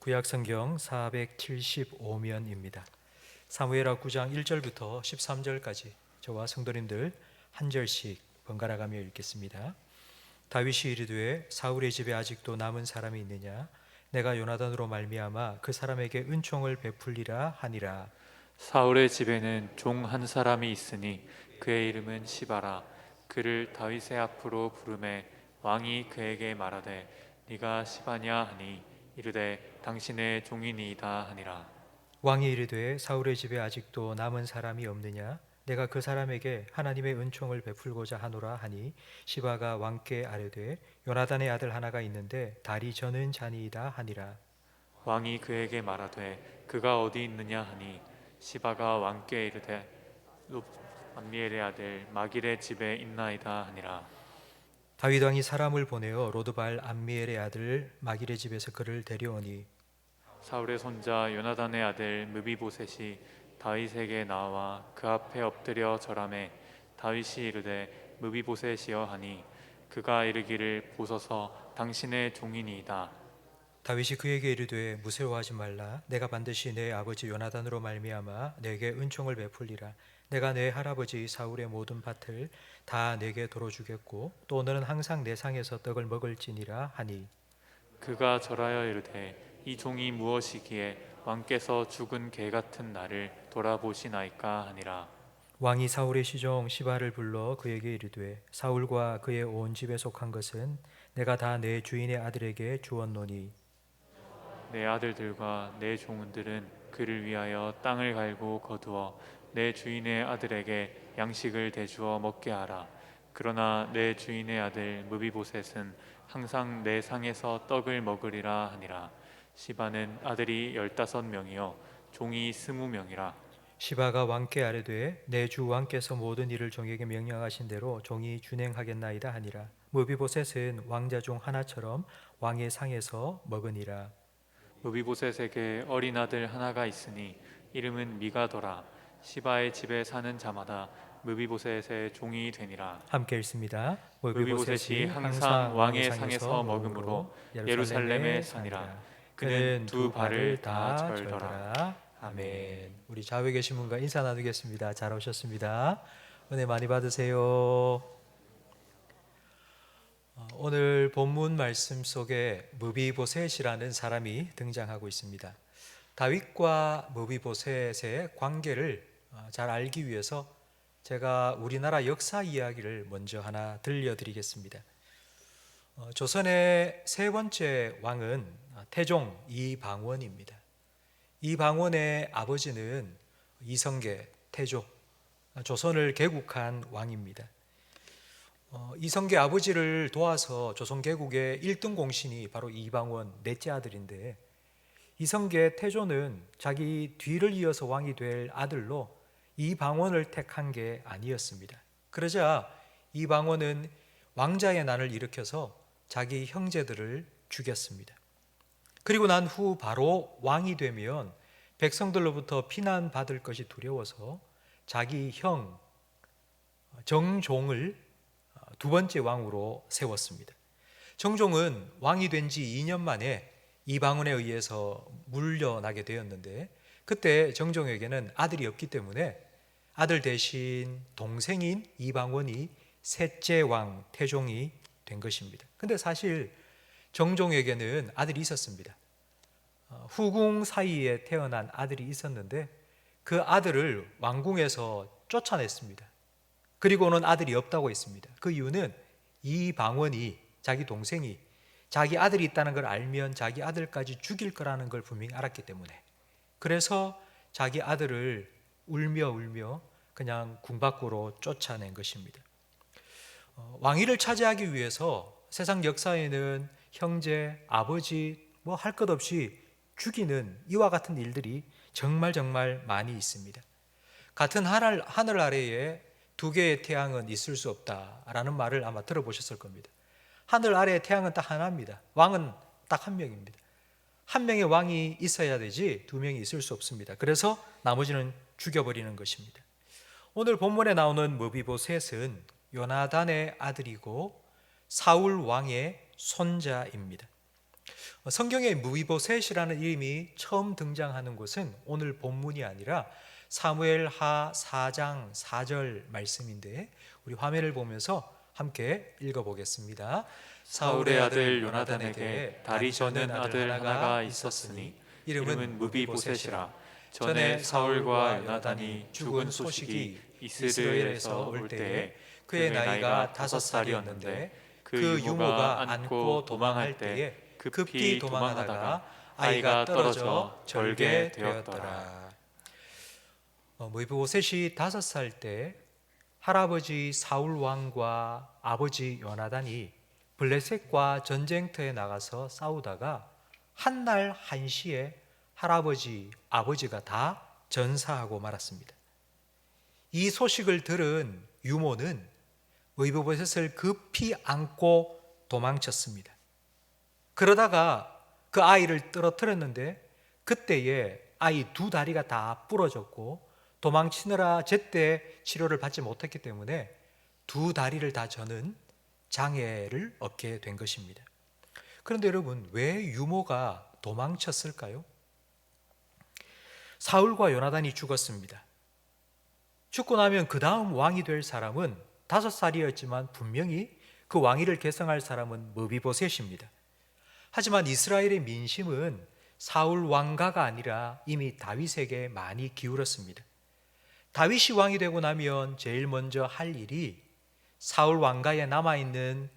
구약성경 475면입니다. 사무엘하 9장 1절부터 13절까지 저와 성도님들 한 절씩 번갈아 가며 읽겠습니다. 다윗이 이르되 사울의 집에 아직도 남은 사람이 있느냐? 내가 요나단으로 말미암아 그 사람에게 은총을 베풀리라 하니라. 사울의 집에는 종 한 사람이 있으니 그의 이름은 시바라. 그를 다윗의 앞으로 부르매 왕이 그에게 말하되 네가 시바냐 하니 이르되 당신의 종이니이다 하니라. 왕이 이르되 사울의 집에 아직도 남은 사람이 없느냐? 내가 그 사람에게 하나님의 은총을 베풀고자 하노라 하니 시바가 왕께 아뢰되 요나단의 아들 하나가 있는데 다리 저는 자니이다 하니라. 왕이 그에게 말하되 그가 어디 있느냐 하니 시바가 왕께 이르되 암미엘의 아들 마길의 집에 있나이다 하니라. 다윗 왕이 사람을 보내어 로드발 암미엘의 아들 마길의 집에서 그를 데려오니 사울의 손자 요나단의 아들 무비보셋이 다윗에게 나와 그 앞에 엎드려 절하매 다윗이 이르되 무비보셋이여 하니 그가 이르기를 보소서 당신의 종이니이다. 다윗이 그에게 이르되 무쇠오하지 말라. 내가 반드시 내 아버지 요나단으로 말미암아 내게 은총을 베풀리라. 내가 내 할아버지 사울의 모든 밭을 다 내게 도로 주겠고 또 너는 항상 내 상에서 떡을 먹을지니라 하니 그가 절하여 이르되 이 종이 무엇이기에 왕께서 죽은 개 같은 나를 돌아보시나이까 하니라. 왕이 사울의 시종 시바를 불러 그에게 이르되 사울과 그의 온 집에 속한 것은 내가 다 내 주인의 아들에게 주었노니 내 아들들과 내 종들은 그를 위하여 땅을 갈고 거두어 내 주인의 아들에게 양식을 대주어 먹게 하라. 그러나 내 주인의 아들 무비보셋은 항상 내 상에서 떡을 먹으리라 하니라. 시바는 아들이 15명이요 종이 20명이라. 시바가 왕께 아뢰되 내 주 왕께서 모든 일을 종에게 명령하신 대로 종이 준행하겠나이다 하니라. 무비보셋은 왕자 중 하나처럼 왕의 상에서 먹으니라. 무비보셋에게 어린 아들 하나가 있으니 이름은 미가더라. 시바의 집에 사는 자마다 무비보셋의 종이 되니라. 함께 읽습니다. 무비보셋이 항상 왕의 상에서 먹으므로 예루살렘에 사니라. 그는 두 발을 다 절더라. 아멘. 우리 좌우에 계신 분과 인사 나누겠습니다. 잘 오셨습니다. 은혜 많이 받으세요. 오늘 본문 말씀 속에 무비보셋이라는 사람이 등장하고 있습니다. 다윗과 무비보셋의 관계를 잘 알기 위해서 제가 우리나라 역사 이야기를 먼저 하나 들려드리겠습니다. 조선의 세 번째 왕은 태종 이방원입니다. 이방원의 아버지는 이성계, 태조, 조선을 개국한 왕입니다. 이성계 아버지를 도와서 조선 개국의 1등 공신이 바로 이방원 넷째 아들인데 이성계 태조는 자기 뒤를 이어서 왕이 될 아들로 이방원을 택한 게 아니었습니다. 그러자 이방원은 왕자의 난을 일으켜서 자기 형제들을 죽였습니다. 그리고 난 후 바로 왕이 되면 백성들로부터 비난받을 것이 두려워서 자기 형 정종을 두 번째 왕으로 세웠습니다. 정종은 왕이 된 지 2년 만에 이방원에 의해서 물려나게 되었는데 그때 정종에게는 아들이 없기 때문에 아들 대신 동생인 이방원이 셋째 왕 태종이 된 것입니다. 근데 사실 정종에게는 아들이 있었습니다. 후궁 사이에 태어난 아들이 있었는데 그 아들을 왕궁에서 쫓아냈습니다. 그리고는 아들이 없다고 했습니다. 그 이유는 이방원이 자기 동생이 자기 아들이 있다는 걸 알면 자기 아들까지 죽일 거라는 걸 분명히 알았기 때문에 그래서 자기 아들을 울며 그냥 궁 밖으로 쫓아낸 것입니다. 왕위를 차지하기 위해서 세상 역사에는 형제, 아버지 뭐 할 것 없이 죽이는 이와 같은 일들이 정말 많이 있습니다. 같은 하늘 아래에 두 개의 태양은 있을 수 없다라는 말을 아마 들어보셨을 겁니다. 하늘 아래의 태양은 딱 하나입니다. 왕은 딱 한 명입니다. 한 명의 왕이 있어야 되지 두 명이 있을 수 없습니다. 그래서 나머지는 죽여버리는 것입니다. 오늘 본문에 나오는 무비보셋은 요나단의 아들이고 사울 왕의 손자입니다. 성경에 무비보셋이라는 이름이 처음 등장하는 곳은 오늘 본문이 아니라 사무엘하 4장 4절 말씀인데, 우리 화면을 보면서 함께 읽어보겠습니다. 사울의 아들 요나단에게 다리 저는 아들 하나가 있었으니 이름은 무비보셋이라. 전에 사울과 요나단이 죽은 소식이 이스라엘에서 올 때에 그의 나이가 5살이었는데 그 유모가 안고 도망할 때에 급히 도망하다가 아이가 떨어져 절개 되었더라. 무비보셋이 5살 때 할아버지 사울 왕과 아버지 요나단이 블레셋과 전쟁터에 나가서 싸우다가 한날 한시에 할아버지, 아버지가 다 전사하고 말았습니다. 이 소식을 들은 유모는 무비보셋을 급히 안고 도망쳤습니다. 그러다가 그 아이를 떨어뜨렸는데 그때에 아이 2다리가 다 부러졌고 도망치느라 제때 치료를 받지 못했기 때문에 2다리를 다 저는 장애를 얻게 된 것입니다. 그런데 여러분, 왜 유모가 도망쳤을까요? 사울과 요나단이 죽었습니다. 죽고 나면 그 다음 왕이 될 사람은 5살이었지만 분명히 그 왕위를 계승할 사람은 무비보셋입니다. 하지만 이스라엘의 민심은 사울 왕가가 아니라 이미 다윗에게 많이 기울었습니다. 다윗이 왕이 되고 나면 제일 먼저 할 일이 사울 왕가에 남아있는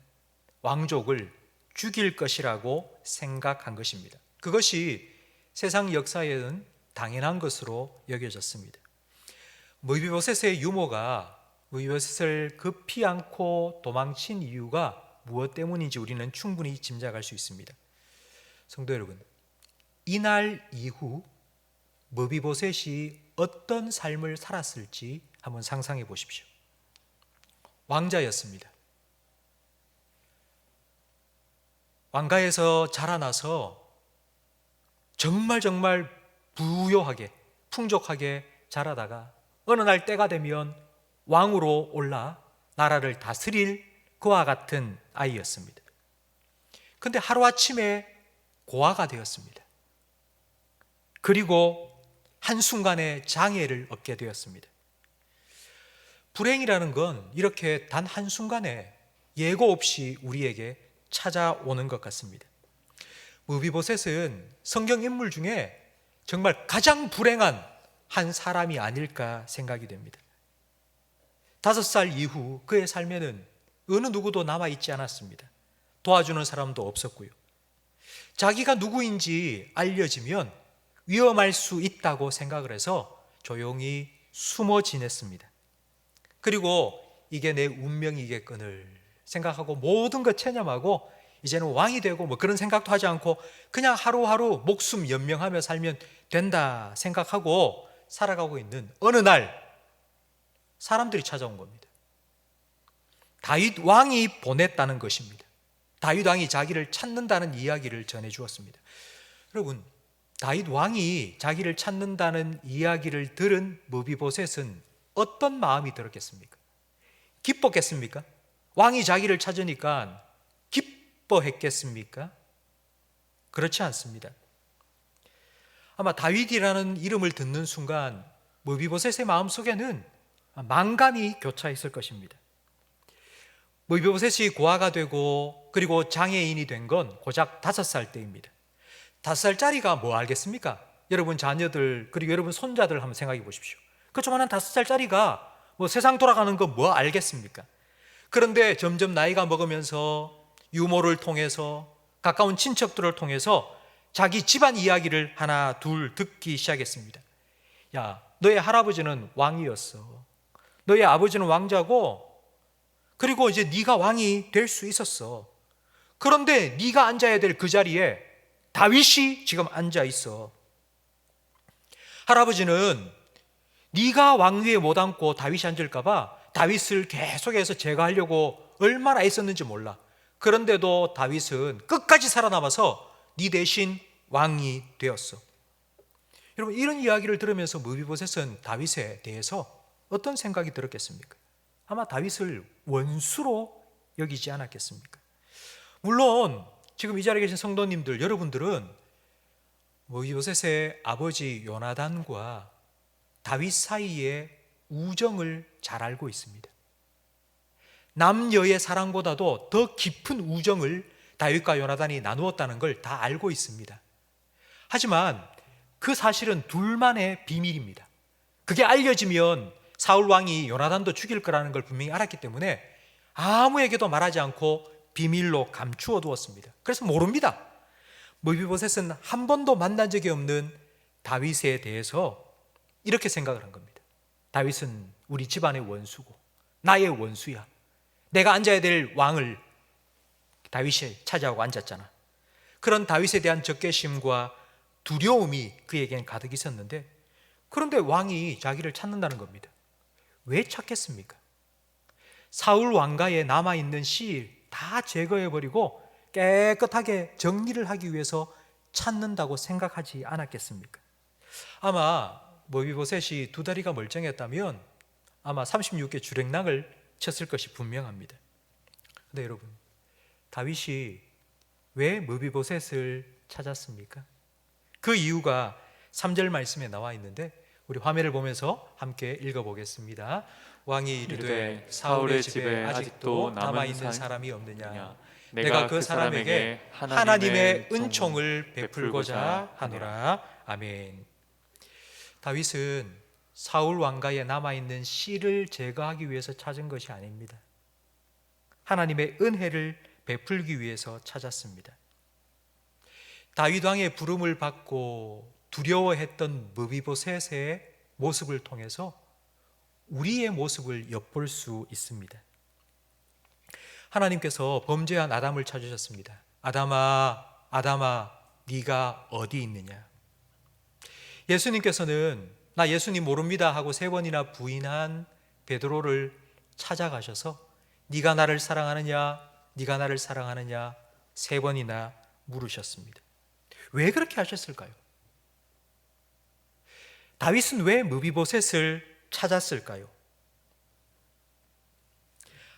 왕족을 죽일 것이라고 생각한 것입니다. 그것이 세상 역사에는 당연한 것으로 여겨졌습니다. 무비보셋의 유모가 무비보셋을 급히 안고 도망친 이유가 무엇 때문인지 우리는 충분히 짐작할 수 있습니다. 성도 여러분, 이날 이후 무비보셋이 어떤 삶을 살았을지 한번 상상해 보십시오. 왕자였습니다. 왕가에서 자라나서 정말 부유하게 풍족하게 자라다가 어느 날 때가 되면 왕으로 올라 나라를 다스릴 그와 같은 아이였습니다. 그런데 하루아침에 고아가 되었습니다. 그리고 한순간에 장애를 얻게 되었습니다. 불행이라는 건 이렇게 단 한순간에 예고 없이 우리에게 찾아오는 것 같습니다. 무비보셋은 성경 인물 중에 정말 가장 불행한 한 사람이 아닐까 생각이 됩니다. 5살 이후 그의 삶에는 어느 누구도 남아있지 않았습니다. 도와주는 사람도 없었고요. 자기가 누구인지 알려지면 위험할 수 있다고 생각을 해서 조용히 숨어 지냈습니다. 그리고 이게 내 운명이겠거늘 생각하고 모든 것 체념하고 이제는 왕이 되고 뭐 그런 생각도 하지 않고 그냥 하루하루 목숨 연명하며 살면 된다 생각하고 살아가고 있는 어느 날 사람들이 찾아온 겁니다. 다윗 왕이 보냈다는 것입니다. 다윗 왕이 자기를 찾는다는 이야기를 전해 주었습니다. 여러분, 다윗 왕이 자기를 찾는다는 이야기를 들은 무비보셋은 어떤 마음이 들었겠습니까? 기뻤겠습니까? 왕이 자기를 찾으니까 기뻐했겠습니까? 그렇지 않습니다. 아마 다윗이라는 이름을 듣는 순간 무비보셋의 마음속에는 만감이 교차했을 것입니다. 무비보셋이 고아가 되고 그리고 장애인이 된 건 고작 5살 때입니다. 5살짜리가 뭐 알겠습니까? 여러분 자녀들 그리고 여러분 손자들 한번 생각해 보십시오. 그 조만한 5살짜리가 뭐 세상 돌아가는 거 뭐 알겠습니까? 그런데 점점 나이가 먹으면서 유모를 통해서 가까운 친척들을 통해서 자기 집안 이야기를 하나 둘 듣기 시작했습니다. 야, 너의 할아버지는 왕이었어. 너의 아버지는 왕자고 그리고 이제 네가 왕이 될 수 있었어. 그런데 네가 앉아야 될 그 자리에 다윗이 지금 앉아 있어. 할아버지는 네가 왕위에 못 앉고 다윗이 앉을까 봐 다윗을 계속해서 제거하려고 얼마나 애썼는지 몰라. 그런데도 다윗은 끝까지 살아남아서 네 대신 왕이 되었어. 여러분, 이런 이야기를 들으면서 무비보셋은 다윗에 대해서 어떤 생각이 들었겠습니까? 아마 다윗을 원수로 여기지 않았겠습니까? 물론 지금 이 자리에 계신 성도님들, 여러분들은 모이보셋의 아버지 요나단과 다윗 사이의 우정을 잘 알고 있습니다. 남녀의 사랑보다도 더 깊은 우정을 다윗과 요나단이 나누었다는 걸 다 알고 있습니다. 하지만 그 사실은 둘만의 비밀입니다. 그게 알려지면 사울 왕이 요나단도 죽일 거라는 걸 분명히 알았기 때문에 아무에게도 말하지 않고 비밀로 감추어 두었습니다. 그래서 모릅니다. 모이보셋은 한 번도 만난 적이 없는 다윗에 대해서 이렇게 생각을 한 겁니다. 다윗은 우리 집안의 원수고 나의 원수야. 내가 앉아야 될 왕을 다윗이 차지하고 앉았잖아. 그런 다윗에 대한 적개심과 두려움이 그에겐 가득 있었는데, 그런데 왕이 자기를 찾는다는 겁니다. 왜 찾겠습니까? 사울 왕가에 남아있는 씨 다 제거해버리고 깨끗하게 정리를 하기 위해서 찾는다고 생각하지 않았겠습니까? 아마 모이보셋이 두 다리가 멀쩡했다면 아마 36개 주랭랑을 쳤을 것이 분명합니다. 근데 여러분, 다윗이 왜 모이보셋을 찾았습니까? 그 이유가 3절 말씀에 나와 있는데 우리 화면을 보면서 함께 읽어보겠습니다. 왕이 이르되 사울의 집에 아직도 남아있는 사람이 없느냐? 내가 그 사람에게 하나님의 은총을 베풀고자 하노라. 아멘. 다윗은 사울 왕가에 남아있는 씨를 제거하기 위해서 찾은 것이 아닙니다. 하나님의 은혜를 베풀기 위해서 찾았습니다. 다윗 왕의 부름을 받고 두려워했던 므비보셋의 모습을 통해서 우리의 모습을 엿볼 수 있습니다. 하나님께서 범죄한 아담을 찾으셨습니다. 아담아, 아담아, 네가 어디 있느냐? 예수님께서는 나 예수님 모릅니다 하고 3번이나 부인한 베드로를 찾아가셔서 네가 나를 사랑하느냐, 네가 나를 사랑하느냐 3번이나 물으셨습니다. 왜 그렇게 하셨을까요? 다윗은 왜 므비보셋을 찾았을까요?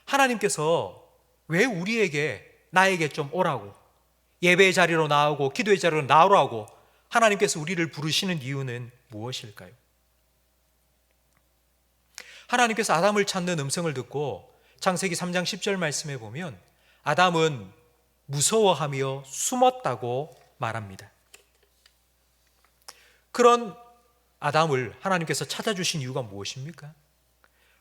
하나님께서 왜 우리에게, 나에게 좀 오라고, 예배의 자리로 나오고 기도의 자리로 나오라고 하나님께서 우리를 부르시는 이유는 무엇일까요? 하나님께서 아담을 찾는 음성을 듣고 창세기 3장 10절 말씀에 보면 아담은 무서워하며 숨었다고 말합니다. 그런 아담을 하나님께서 찾아주신 이유가 무엇입니까?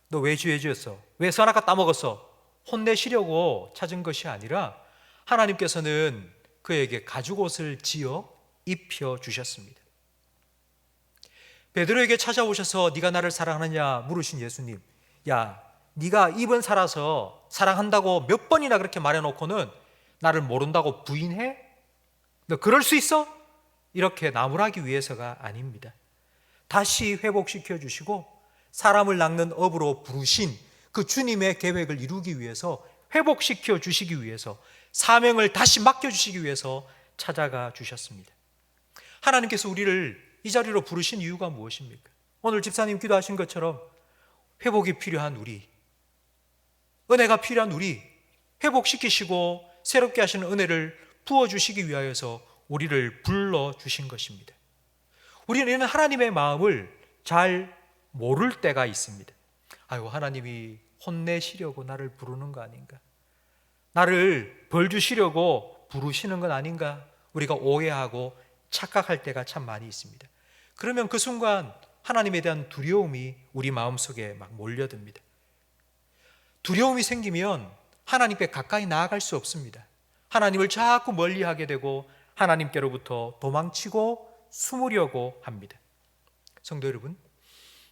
너 왜 죄 지었어? 왜 선악과 따먹었어? 혼내시려고 찾은 것이 아니라 하나님께서는 그에게 가죽옷을 지어 입혀 주셨습니다. 베드로에게 찾아오셔서 네가 나를 사랑하느냐 물으신 예수님, 야, 네가 입은 살아서 사랑한다고 몇 번이나 그렇게 말해놓고는 나를 모른다고 부인해? 너 그럴 수 있어? 이렇게 나무라기 위해서가 아닙니다. 다시 회복시켜 주시고 사람을 낚는 업으로 부르신 그 주님의 계획을 이루기 위해서, 회복시켜 주시기 위해서, 사명을 다시 맡겨주시기 위해서 찾아가 주셨습니다. 하나님께서 우리를 이 자리로 부르신 이유가 무엇입니까? 오늘 집사님 기도하신 것처럼 회복이 필요한 우리, 은혜가 필요한 우리, 회복시키시고 새롭게 하시는 은혜를 부어주시기 위하여서 우리를 불러주신 것입니다. 우리는 하나님의 마음을 잘 모를 때가 있습니다. 아이고, 하나님이 혼내시려고 나를 부르는 거 아닌가? 나를 벌 주시려고 부르시는 건 아닌가? 우리가 오해하고 착각할 때가 참 많이 있습니다. 그러면 그 순간 하나님에 대한 두려움이 우리 마음속에 막 몰려듭니다. 두려움이 생기면 하나님께 가까이 나아갈 수 없습니다. 하나님을 자꾸 멀리하게 되고 하나님께로부터 도망치고 숨으려고 합니다. 성도 여러분,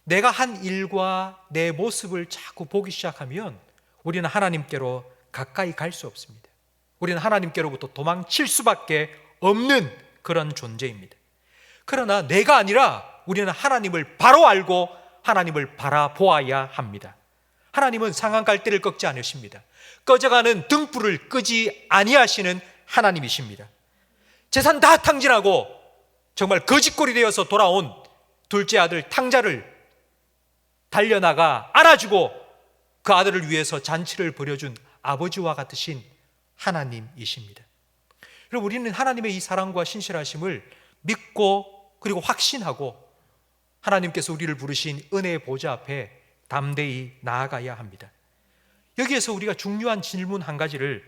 내가 한 일과 내 모습을 자꾸 보기 시작하면 우리는 하나님께로 가까이 갈 수 없습니다. 우리는 하나님께로부터 도망칠 수밖에 없는 그런 존재입니다. 그러나 내가 아니라 우리는 하나님을 바로 알고 하나님을 바라보아야 합니다. 하나님은 상한 갈대를 꺾지 않으십니다. 꺼져가는 등불을 끄지 아니하시는 하나님이십니다. 재산 다 탕진하고 정말 거짓골이 되어서 돌아온 둘째 아들 탕자를 달려나가 안아주고 그 아들을 위해서 잔치를 벌여준 아버지와 같으신 하나님이십니다. 그리고 우리는 하나님의 이 사랑과 신실하심을 믿고 그리고 확신하고 하나님께서 우리를 부르신 은혜의 보좌 앞에 담대히 나아가야 합니다. 여기에서 우리가 중요한 질문 한 가지를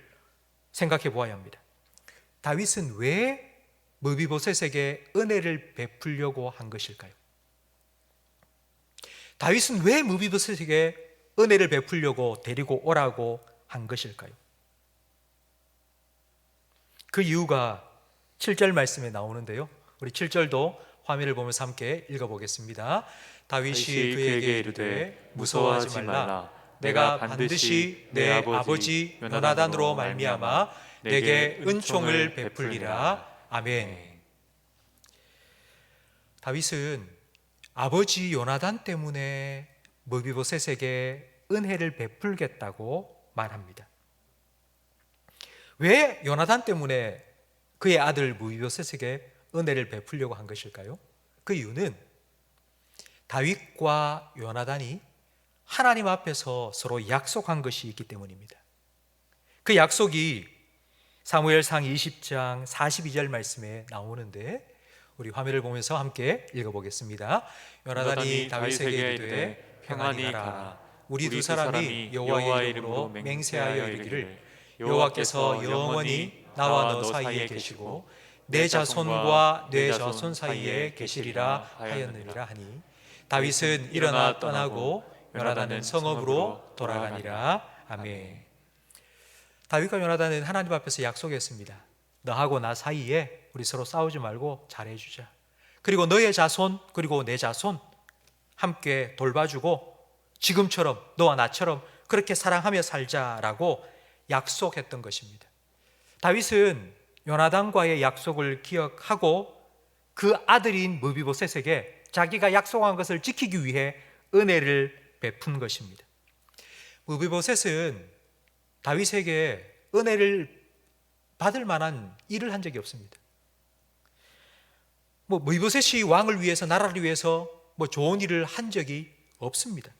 생각해 보아야 합니다. 다윗은 왜 무비보셋에게 은혜를 베풀려고 한 것일까요? 다윗은 왜 무비보셋에게 은혜를 베풀려고 데리고 오라고 한 것일까요? 그 이유가 7절 말씀에 나오는데요. 우리 7절도 화면을 보면서 함께 읽어보겠습니다. 다윗이 그에게 이르되 무서워하지 말라. 내가 반드시 내 아버지 요나단으로 말미암아 내게 은총을 베풀리라. 아멘. 다윗은 아버지 요나단 때문에 무비보셋에게 은혜를 베풀겠다고 말합니다. 왜 요나단 때문에 그의 아들 무비보셋에게 은혜를 베풀려고 한 것일까요? 그 이유는 다윗과 요나단이 하나님 앞에서 서로 약속한 것이 있기 때문입니다. 그 약속이 사무엘상 20장 42절 말씀에 나오는데 우리 화면을 보면서 함께 읽어보겠습니다. 요나단이 다윗에게 이르되 평안히 가라. 우리 두 사람이 여호와의 이름으로 맹세하여 이르기를 여호와께서 영원히 나와 너 사이에 계시고 내 자손과 내 자손 사이에 계시리라 하였느니라 하니 다윗은 일어나 떠나고 요나단은 성읍으로 돌아가니라. 아멘. 다윗과 요나단은 하나님 앞에서 약속했습니다. 너하고 나 사이에 우리 서로 싸우지 말고 잘해주자. 그리고 너의 자손 그리고 내 자손 함께 돌봐주고 지금처럼 너와 나처럼 그렇게 사랑하며 살자라고 약속했던 것입니다. 다윗은 요나단과의 약속을 기억하고 그 아들인 무비보셋에게 자기가 약속한 것을 지키기 위해 은혜를 베푼 것입니다. 무비보셋은 다윗에게 은혜를 받을 만한 일을 한 적이 없습니다. 무비보셋이 왕을 위해서 나라를 위해서 좋은 일을 한 적이 없습니다.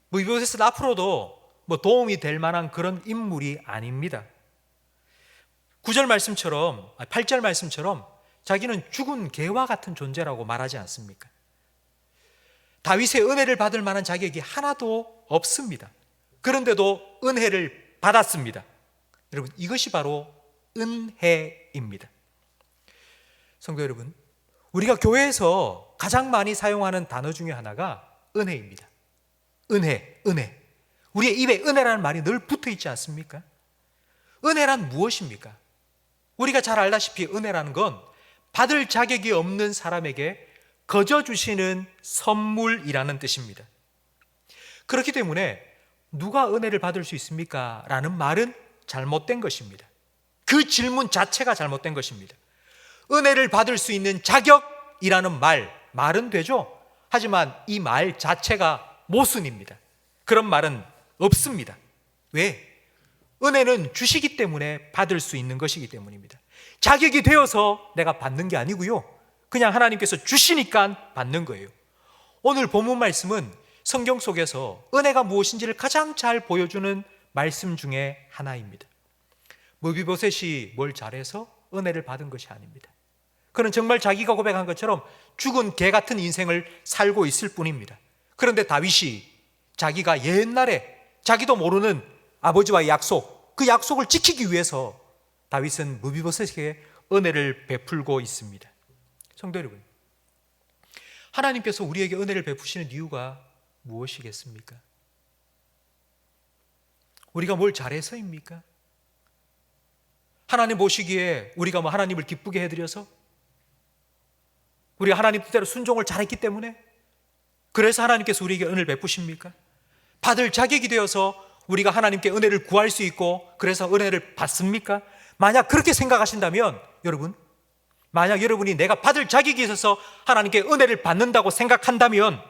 무비보셋은 앞으로도 도움이 될 만한 그런 인물이 아닙니다. 9절 말씀처럼 8절 말씀처럼 자기는 죽은 개와 같은 존재라고 말하지 않습니까? 다윗의 은혜를 받을 만한 자격이 하나도 없습니다. 그런데도 은혜를 받았습니다. 여러분, 이것이 바로 은혜입니다. 성도 여러분, 우리가 교회에서 가장 많이 사용하는 단어 중에 하나가 은혜입니다. 은혜. 우리의 입에 은혜라는 말이 늘 붙어 있지 않습니까? 은혜란 무엇입니까? 우리가 잘 알다시피 은혜라는 건 받을 자격이 없는 사람에게 거저 주시는 선물이라는 뜻입니다. 그렇기 때문에 누가 은혜를 받을 수 있습니까? 라는 말은 잘못된 것입니다. 그 질문 자체가 잘못된 것입니다. 은혜를 받을 수 있는 자격이라는 말은 되죠. 하지만 이 말 자체가 모순입니다. 그런 말은 없습니다. 왜? 은혜는 주시기 때문에 받을 수 있는 것이기 때문입니다. 자격이 되어서 내가 받는 게 아니고요. 그냥 하나님께서 주시니까 받는 거예요. 오늘 본문 말씀은 성경 속에서 은혜가 무엇인지를 가장 잘 보여주는 말씀 중에 하나입니다. 무비보셋이 뭘 잘해서 은혜를 받은 것이 아닙니다. 그는 정말 자기가 고백한 것처럼 죽은 개 같은 인생을 살고 있을 뿐입니다. 그런데 다윗이 자기가 옛날에 자기도 모르는 아버지와의 약속, 그 약속을 지키기 위해서 다윗은 무비보셋에게 은혜를 베풀고 있습니다. 성도 여러분, 하나님께서 우리에게 은혜를 베푸시는 이유가 무엇이겠습니까? 우리가 뭘 잘해서입니까? 하나님 보시기에 우리가 하나님을 기쁘게 해드려서, 우리가 하나님 뜻대로 순종을 잘했기 때문에 그래서 하나님께서 우리에게 은혜를 베푸십니까? 받을 자격이 되어서 우리가 하나님께 은혜를 구할 수 있고 그래서 은혜를 받습니까? 만약 그렇게 생각하신다면 여러분, 만약 여러분이 내가 받을 자격이 있어서 하나님께 은혜를 받는다고 생각한다면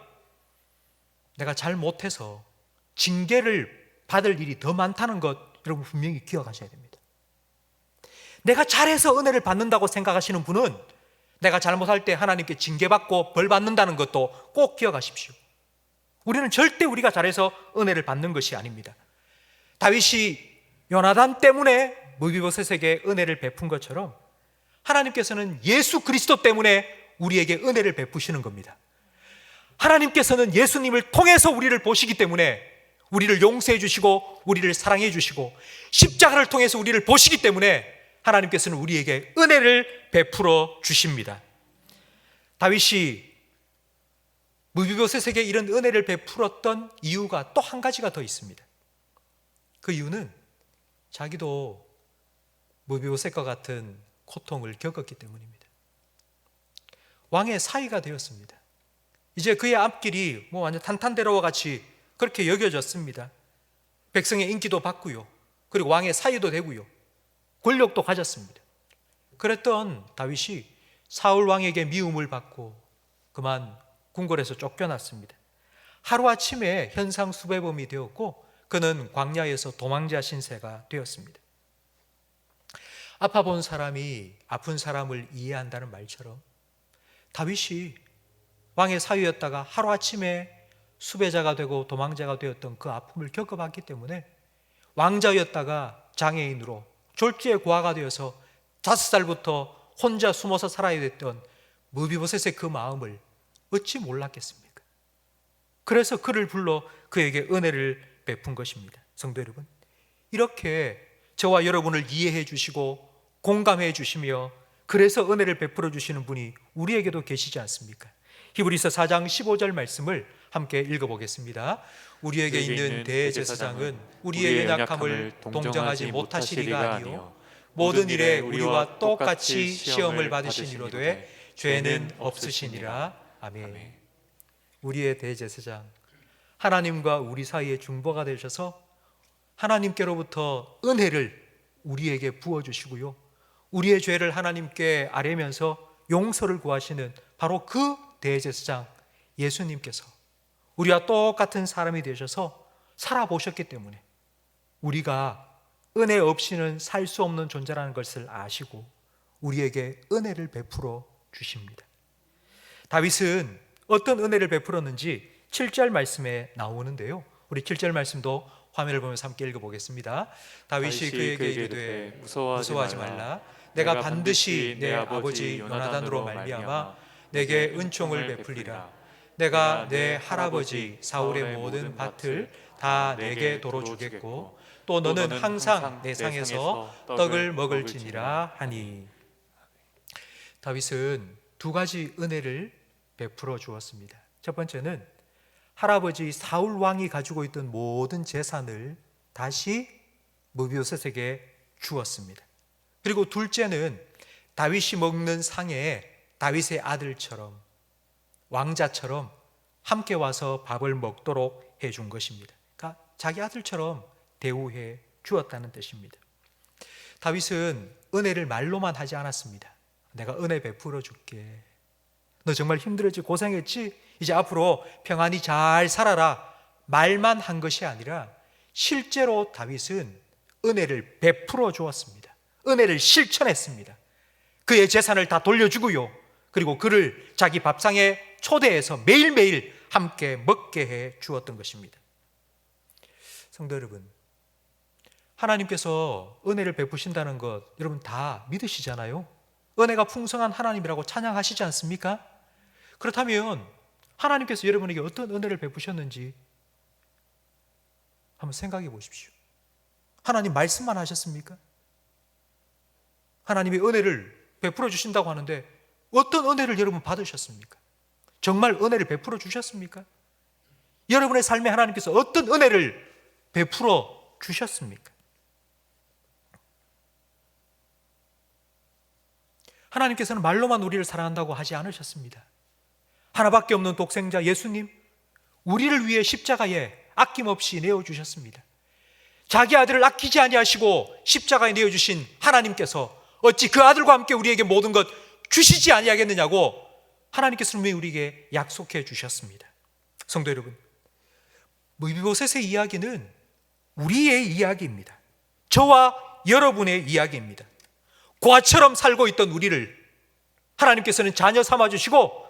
내가 잘못해서 징계를 받을 일이 더 많다는 것 여러분 분명히 기억하셔야 됩니다. 내가 잘해서 은혜를 받는다고 생각하시는 분은 내가 잘못할 때 하나님께 징계받고 벌 받는다는 것도 꼭 기억하십시오. 우리는 절대 우리가 잘해서 은혜를 받는 것이 아닙니다. 다윗이 요나단 때문에 무비보셋에게 은혜를 베푼 것처럼 하나님께서는 예수 그리스도 때문에 우리에게 은혜를 베푸시는 겁니다. 하나님께서는 예수님을 통해서 우리를 보시기 때문에 우리를 용서해 주시고 우리를 사랑해 주시고 십자가를 통해서 우리를 보시기 때문에 하나님께서는 우리에게 은혜를 베풀어 주십니다. 다윗이 무비보셋에게 이런 은혜를 베풀었던 이유가 또 한 가지가 더 있습니다. 그 이유는 자기도 무비보셋과 같은 고통을 겪었기 때문입니다. 왕의 사위가 되었습니다. 이제 그의 앞길이 완전 탄탄대로와 같이 그렇게 여겨졌습니다. 백성의 인기도 받고요, 그리고 왕의 사위도 되고요, 권력도 가졌습니다. 그랬던 다윗이 사울 왕에게 미움을 받고 그만 궁궐에서 쫓겨났습니다. 하루아침에 현상수배범이 되었고 그는 광야에서 도망자 신세가 되었습니다. 아파 본 사람이 아픈 사람을 이해한다는 말처럼 다윗이 왕의 사위였다가 하루아침에 수배자가 되고 도망자가 되었던 그 아픔을 겪어봤기 때문에 왕자였다가 장애인으로 졸지에 고아가 되어서 5살부터 혼자 숨어서 살아야 됐던 무비보셋의 그 마음을 어찌 몰랐겠습니까? 그래서 그를 불러 그에게 은혜를 베푼 것입니다. 성도 여러분, 이렇게 저와 여러분을 이해해 주시고 공감해 주시며 그래서 은혜를 베풀어 주시는 분이 우리에게도 계시지 않습니까? 히브리서 4장 15절 말씀을 함께 읽어보겠습니다. 우리에게 있는 대제사장은 우리의 연약함을 동정하지 못하시리가 아니요 모든 일에 우리와 똑같이 시험을 받으신 이로되 죄는 없으시니라. 아멘. 우리의 대제사장, 하나님과 우리 사이의 중보가 되셔서 하나님께로부터 은혜를 우리에게 부어주시고요, 우리의 죄를 하나님께 아뢰면서 용서를 구하시는 바로 그 대제사장 예수님께서 우리와 똑같은 사람이 되셔서 살아보셨기 때문에 우리가 은혜 없이는 살 수 없는 존재라는 것을 아시고 우리에게 은혜를 베풀어 주십니다. 다윗은 어떤 은혜를 베풀었는지 7절 말씀에 나오는데요, 우리 7절 말씀도 화면을 보면서 함께 읽어보겠습니다. 다윗이 그에게 이르되 무서워하지 말라. 내가 반드시 내 아버지 요나단으로 말미암아 내게 은총을 베풀리라. 내가 내 할아버지 사울의 모든 밭을 다 내게 도로 주겠고 또 너는 항상 내 상에서 떡을 먹을지니라 하니. 다윗은 두 가지 은혜를 베풀어 주었습니다. 첫 번째는 할아버지 사울 왕이 가지고 있던 모든 재산을 다시 무비보셋에게 주었습니다. 그리고 둘째는 다윗이 먹는 상에 다윗의 아들처럼 왕자처럼 함께 와서 밥을 먹도록 해준 것입니다. 그러니까 자기 아들처럼 대우해 주었다는 뜻입니다. 다윗은 은혜를 말로만 하지 않았습니다. 내가 은혜 베풀어 줄게. 너 정말 힘들었지, 고생했지? 이제 앞으로 평안히 잘 살아라. 말만 한 것이 아니라 실제로 다윗은 은혜를 베풀어 주었습니다. 은혜를 실천했습니다. 그의 재산을 다 돌려주고요, 그리고 그를 자기 밥상에 초대해서 매일매일 함께 먹게 해 주었던 것입니다. 성도 여러분, 하나님께서 은혜를 베푸신다는 것 여러분 다 믿으시잖아요. 은혜가 풍성한 하나님이라고 찬양하시지 않습니까? 그렇다면 하나님께서 여러분에게 어떤 은혜를 베푸셨는지 한번 생각해 보십시오. 하나님 말씀만 하셨습니까? 하나님이 은혜를 베풀어 주신다고 하는데 어떤 은혜를 여러분 받으셨습니까? 정말 은혜를 베풀어 주셨습니까? 여러분의 삶에 하나님께서 어떤 은혜를 베풀어 주셨습니까? 하나님께서는 말로만 우리를 사랑한다고 하지 않으셨습니다. 하나밖에 없는 독생자 예수님, 우리를 위해 십자가에 아낌없이 내어주셨습니다. 자기 아들을 아끼지 아니하시고 십자가에 내어주신 하나님께서 어찌 그 아들과 함께 우리에게 모든 것 주시지 아니하겠느냐고 하나님께서는 우리에게 약속해 주셨습니다. 성도 여러분, 무비보셋의 이야기는 우리의 이야기입니다. 저와 여러분의 이야기입니다. 고아처럼 살고 있던 우리를 하나님께서는 자녀 삼아주시고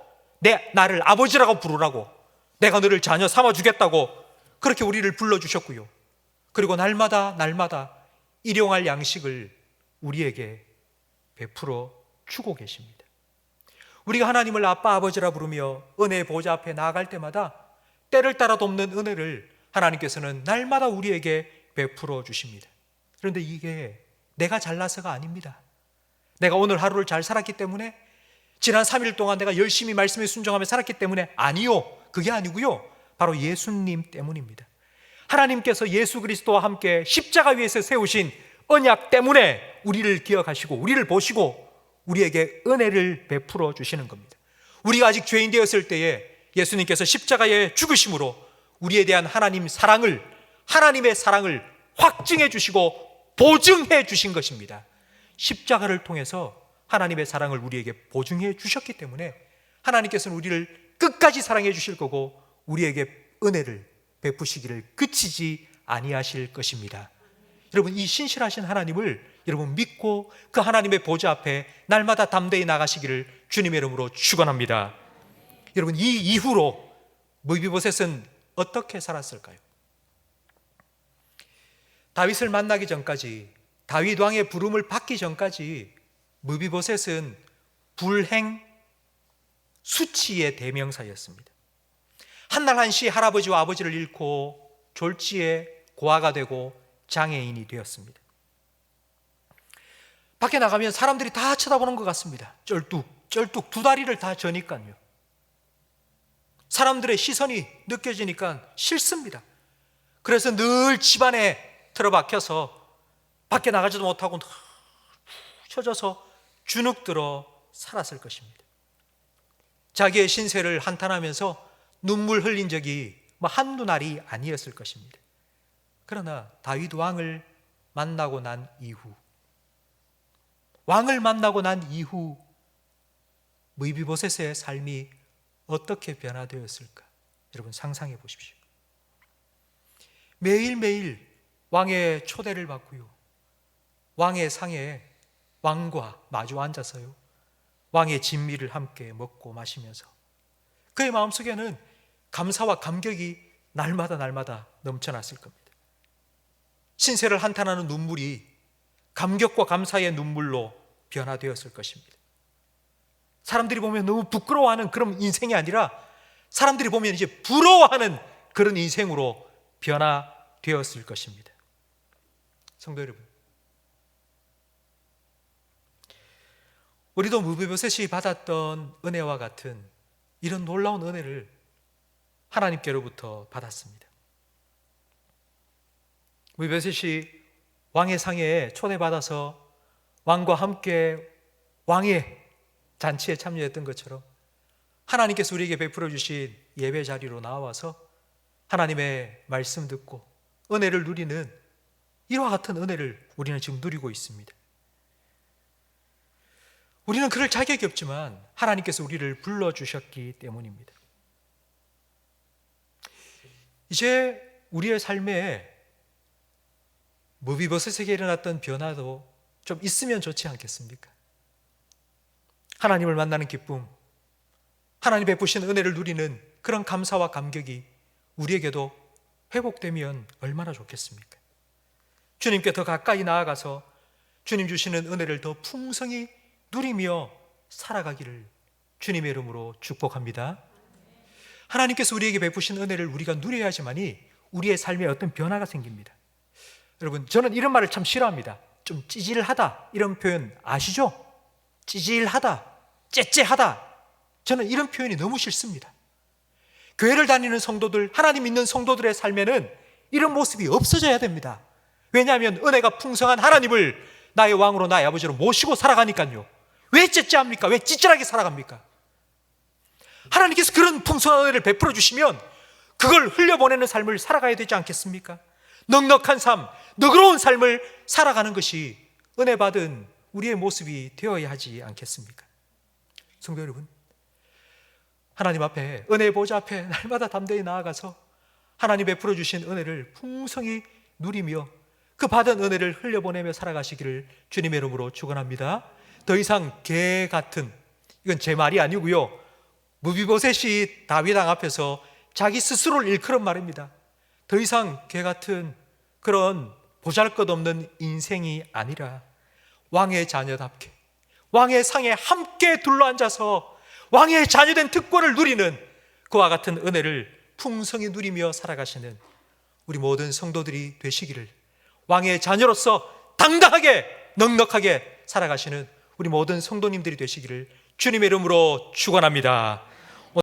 나를 아버지라고 부르라고, 내가 너를 자녀 삼아주겠다고 그렇게 우리를 불러주셨고요, 그리고 날마다 일용할 양식을 우리에게 베풀어 주고 계십니다. 우리가 하나님을 아빠 아버지라 부르며 은혜의 보좌 앞에 나아갈 때마다 때를 따라 돕는 은혜를 하나님께서는 날마다 우리에게 베풀어 주십니다. 그런데 이게 내가 잘나서가 아닙니다. 내가 오늘 하루를 잘 살았기 때문에, 지난 3일 동안 내가 열심히 말씀에 순종하며 살았기 때문에, 아니요, 그게 아니고요, 바로 예수님 때문입니다. 하나님께서 예수 그리스도와 함께 십자가 위에서 세우신 언약 때문에 우리를 기억하시고 우리를 보시고 우리에게 은혜를 베풀어 주시는 겁니다. 우리가 아직 죄인 되었을 때에 예수님께서 십자가에 죽으심으로 우리에 대한 하나님의 사랑을 확증해 주시고 보증해 주신 것입니다. 십자가를 통해서 하나님의 사랑을 우리에게 보증해 주셨기 때문에 하나님께서는 우리를 끝까지 사랑해 주실 거고 우리에게 은혜를 베푸시기를 그치지 아니하실 것입니다. 여러분, 이 신실하신 하나님을 여러분 믿고 그 하나님의 보좌 앞에 날마다 담대히 나가시기를 주님의 이름으로 축원합니다. 여러분, 이 이후로 무비보셋은 어떻게 살았을까요? 다윗을 만나기 전까지, 다윗 왕의 부름을 받기 전까지 무비보셋은 불행 수치의 대명사였습니다. 한날 한시 할아버지와 아버지를 잃고 졸지에 고아가 되고 장애인이 되었습니다. 밖에 나가면 사람들이 다 쳐다보는 것 같습니다. 쩔뚝 두 다리를 다 저니까요. 사람들의 시선이 느껴지니까 싫습니다. 그래서 늘 집안에 틀어박혀서 밖에 나가지도 못하고 쳐져서 주눅들어 살았을 것입니다. 자기의 신세를 한탄하면서 눈물 흘린 적이 한두 날이 아니었을 것입니다. 그러나 다윗 왕을 만나고 난 이후 무비보셋의 삶이 어떻게 변화되었을까? 여러분 상상해 보십시오. 매일매일 왕의 초대를 받고요, 왕의 상에 왕과 마주 앉아서요, 왕의 진미를 함께 먹고 마시면서 그의 마음속에는 감사와 감격이 날마다 넘쳐났을 겁니다. 신세를 한탄하는 눈물이 감격과 감사의 눈물로 변화되었을 것입니다. 사람들이 보면 너무 부끄러워하는 그런 인생이 아니라 사람들이 보면 이제 부러워하는 그런 인생으로 변화되었을 것입니다. 성도 여러분, 우리도 무비보셋이 받았던 은혜와 같은 이런 놀라운 은혜를 하나님께로부터 받았습니다. 무비보셋이 왕의 상에 초대받아서 왕과 함께 왕의 잔치에 참여했던 것처럼 하나님께서 우리에게 베풀어 주신 예배 자리로 나와서 하나님의 말씀 듣고 은혜를 누리는 이와 같은 은혜를 우리는 지금 누리고 있습니다. 우리는 그럴 자격이 없지만 하나님께서 우리를 불러주셨기 때문입니다. 이제 우리의 삶에 무비보셋에게 일어났던 변화도 좀 있으면 좋지 않겠습니까? 하나님을 만나는 기쁨, 하나님 베푸신 은혜를 누리는 그런 감사와 감격이 우리에게도 회복되면 얼마나 좋겠습니까? 주님께 더 가까이 나아가서 주님 주시는 은혜를 더 풍성히 누리며 살아가기를 주님의 이름으로 축복합니다. 하나님께서 우리에게 베푸신 은혜를 우리가 누려야지만이 우리의 삶에 어떤 변화가 생깁니다. 여러분, 저는 이런 말을 참 싫어합니다. 좀 찌질하다, 이런 표현 아시죠? 찌질하다, 째째하다, 저는 이런 표현이 너무 싫습니다. 교회를 다니는 성도들, 하나님 믿는 성도들의 삶에는 이런 모습이 없어져야 됩니다. 왜냐하면 은혜가 풍성한 하나님을 나의 왕으로, 나의 아버지로 모시고 살아가니까요. 왜 째째합니까? 왜 찌질하게 살아갑니까? 하나님께서 그런 풍성한 은혜를 베풀어 주시면 그걸 흘려보내는 삶을 살아가야 되지 않겠습니까? 넉넉한 삶, 너그러운 삶을 살아가는 것이 은혜 받은 우리의 모습이 되어야 하지 않겠습니까? 성도 여러분, 하나님 앞에, 은혜의 보좌 앞에 날마다 담대히 나아가서 하나님 베풀어 주신 은혜를 풍성히 누리며 그 받은 은혜를 흘려보내며 살아가시기를 주님의 이름으로 축원합니다. 더 이상 개 같은, 이건 제 말이 아니고요, 무비보셋이 다윗 왕 앞에서 자기 스스로를 일컬은 말입니다. 더 이상 개 같은 그런 보잘것없는 인생이 아니라 왕의 자녀답게 왕의 상에 함께 둘러앉아서 왕의 자녀된 특권을 누리는 그와 같은 은혜를 풍성히 누리며 살아가시는 우리 모든 성도들이 되시기를, 왕의 자녀로서 당당하게 넉넉하게 살아가시는 우리 모든 성도님들이 되시기를 주님의 이름으로 축원합니다.